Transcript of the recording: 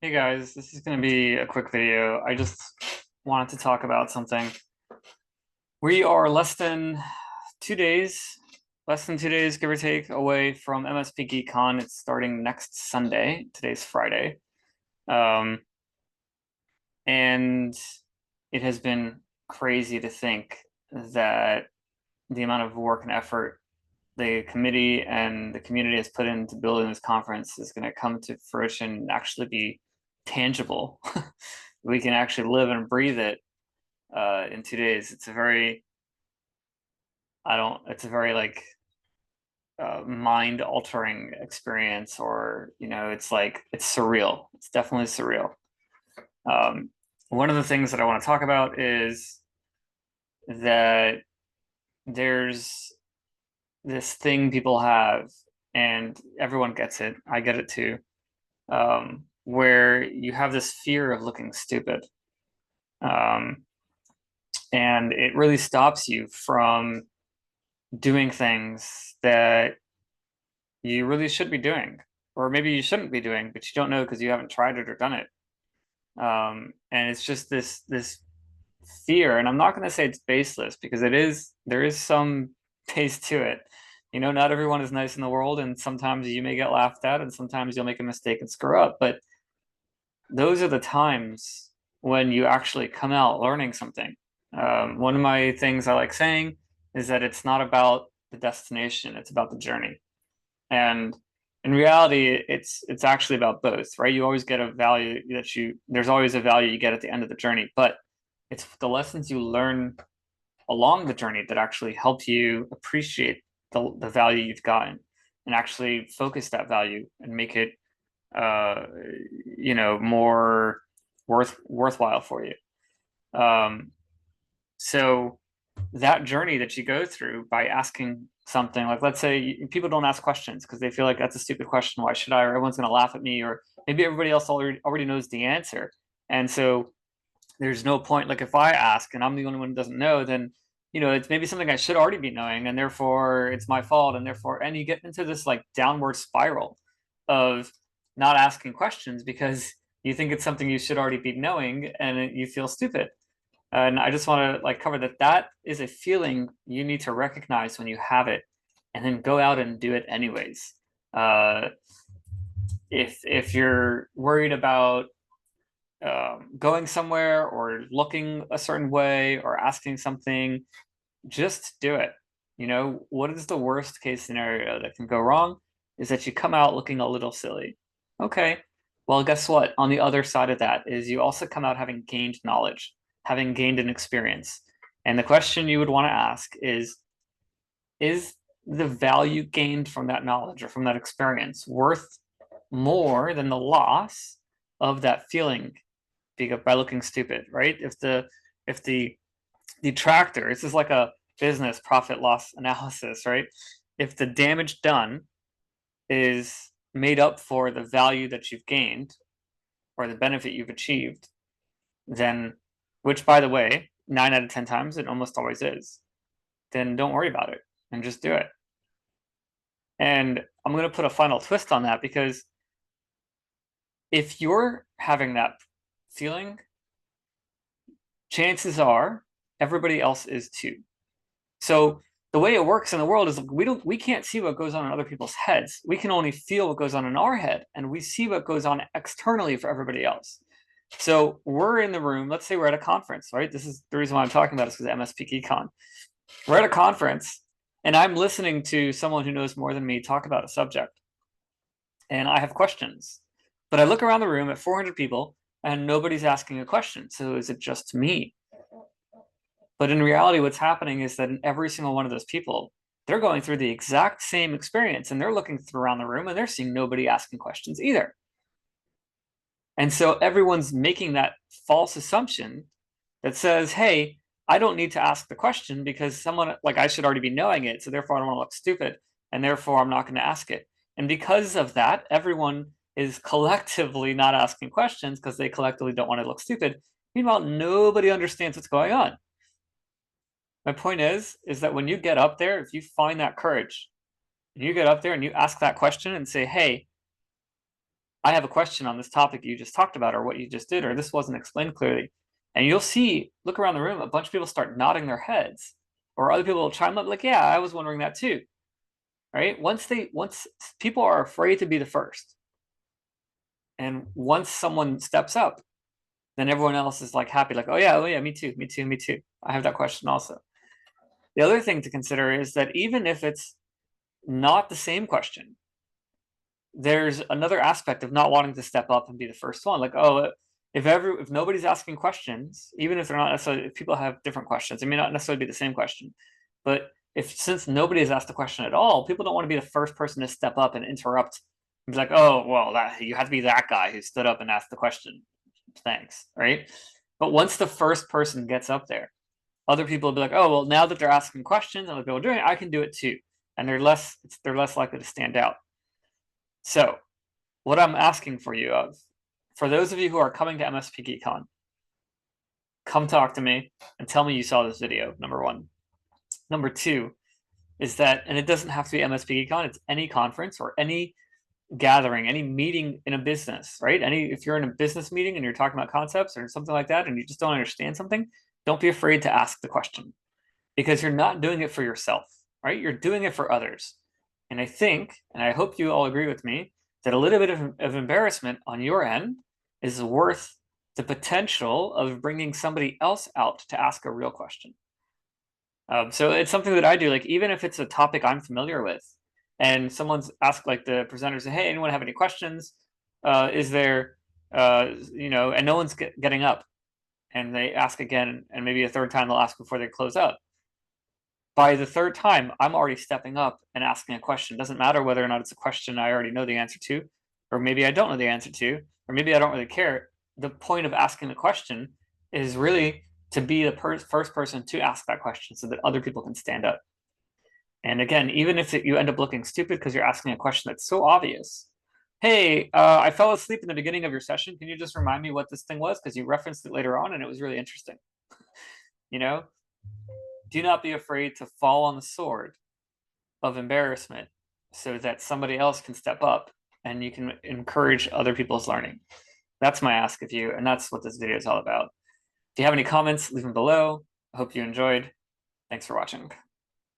Hey guys, this is going to be a quick video. I just wanted to talk about something. We are less than 2 days, give or take, away from MSPGeekCon. It's starting next Sunday. Today's Friday. Um, and it has been crazy to think that the amount of work and effort the committee and the community has put into building this conference is going to come to fruition and actually be tangible. We can actually live and breathe it in 2 days. It's a very, I don't, it's a very like mind altering experience, or, it's like, it's surreal. It's definitely surreal. Um, One of the things that I want to talk about is that there's this thing people have, and everyone gets it. I get it too. Where you have this fear of looking stupid. Um, and it really stops you from doing things that you really should be doing, or maybe you shouldn't be doing, but you don't know because you haven't tried it or done it. And it's just this fear, and I'm not going to say it's baseless because it is. There is some base to it. Not everyone is nice in the world, and sometimes you may get laughed at, and sometimes you'll make a mistake and screw up. But those are the times when you actually come out learning something. One of my things I like saying is that it's not about the destination; it's about the journey. And in reality, it's actually about both, right? You always get a value there's always a value you get at the end of the journey, but it's the lessons you learn along the journey that actually help you appreciate the value you've gotten and actually focus that value and make it uh more worthwhile for you. Um so that journey that you go through by asking something, like, let's say people don't ask questions because they feel like that's a stupid question, why should I, or everyone's going to laugh at me, or maybe everybody else already knows the answer, and so there's no point. Like, if I ask and I'm the only one who doesn't know, then it's maybe something I should already be knowing, and therefore it's my fault, and you get into this like downward spiral of not asking questions because you think it's something you should already be knowing, and you feel stupid. And I just want to like cover that is a feeling you need to recognize when you have it, and then go out and do it anyways. Uh, if you're worried about going somewhere or looking a certain way or asking something, just do it. What is the worst case scenario that can go wrong is that you come out looking a little silly. Okay, well, guess what? On the other side of that is you also come out having gained knowledge, having gained an experience. And the question you would want to ask is the value gained from that knowledge or from that experience worth more than the loss of that feeling by looking stupid, right? If the detractor, this is like a business profit loss analysis, right? If the damage done is made up for the value that you've gained or the benefit you've achieved, then, which by the way, 9 out of 10 times it almost always is, then don't worry about it and just do it. And I'm going to put a final twist on that, because if you're having that feeling, chances are everybody else is too. So the way it works in the world is we can't see what goes on in other people's heads. We can only feel what goes on in our head, and we see what goes on externally for everybody else. So we're in the room. Let's say we're at a conference, right? This is the reason why I'm talking about this, because MSPGeekCon. We're at a conference, and I'm listening to someone who knows more than me talk about a subject, and I have questions. But I look around the room at 400 people, and nobody's asking a question. So is it just me? But in reality, what's happening is that in every single one of those people, they're going through the exact same experience, and they're looking around the room and they're seeing nobody asking questions either. And so everyone's making that false assumption that says, hey, I don't need to ask the question because someone, like, I should already be knowing it. So therefore I don't want to look stupid. And therefore I'm not going to ask it. And because of that, everyone is collectively not asking questions because they collectively don't want to look stupid. Meanwhile, nobody understands what's going on. My point is that when you get up there, if you find that courage, and you get up there and you ask that question and say, hey, I have a question on this topic you just talked about, or what you just did, or this wasn't explained clearly. And you'll see, look around the room, a bunch of people start nodding their heads, or other people will chime up like, yeah, I was wondering that too. Right? Once people are afraid to be the first, and once someone steps up, then everyone else is like happy, like, oh yeah, me too, me too, me too. I have that question also. The other thing to consider is that even if it's not the same question, there's another aspect of not wanting to step up and be the first one. Like, oh, if nobody's asking questions, even if they're not necessarily, if people have different questions, it may not necessarily be the same question, but since nobody has asked a question at all, people don't want to be the first person to step up and interrupt and be like, oh, well, you have to be that guy who stood up and asked the question. Thanks, right? But once the first person gets up there, other people will be like, oh, well, now that they're asking questions and other people are doing it, I can do it too. And they're less likely to stand out. So what I'm asking for those of you who are coming to MSPGeekCon, come talk to me and tell me you saw this video, number one. Number two is that, and it doesn't have to be MSPGeekCon, it's any conference or any gathering, any meeting in a business, right? If you're in a business meeting and you're talking about concepts or something like that and you just don't understand something, don't be afraid to ask the question, because you're not doing it for yourself, right? You're doing it for others. And I think, and I hope you all agree with me, that a little bit of embarrassment on your end is worth the potential of bringing somebody else out to ask a real question. So it's something that I do, like, even if it's a topic I'm familiar with and someone's asked, like the presenters say, hey, anyone have any questions? Is there, and no one's getting up, and they ask again, and maybe a third time they'll ask before they close up. By the third time, I'm already stepping up and asking a question. It doesn't matter whether or not it's a question I already know the answer to, or maybe I don't know the answer to, or maybe I don't really care. The point of asking the question is really to be the first person to ask that question so that other people can stand up. And again, even if you end up looking stupid because you're asking a question that's so obvious, hey, I fell asleep in the beginning of your session. Can you just remind me what this thing was? Because you referenced it later on and it was really interesting. Do not be afraid to fall on the sword of embarrassment so that somebody else can step up and you can encourage other people's learning. That's my ask of you, and that's what this video is all about. If you have any comments, leave them below. I hope you enjoyed. Thanks for watching.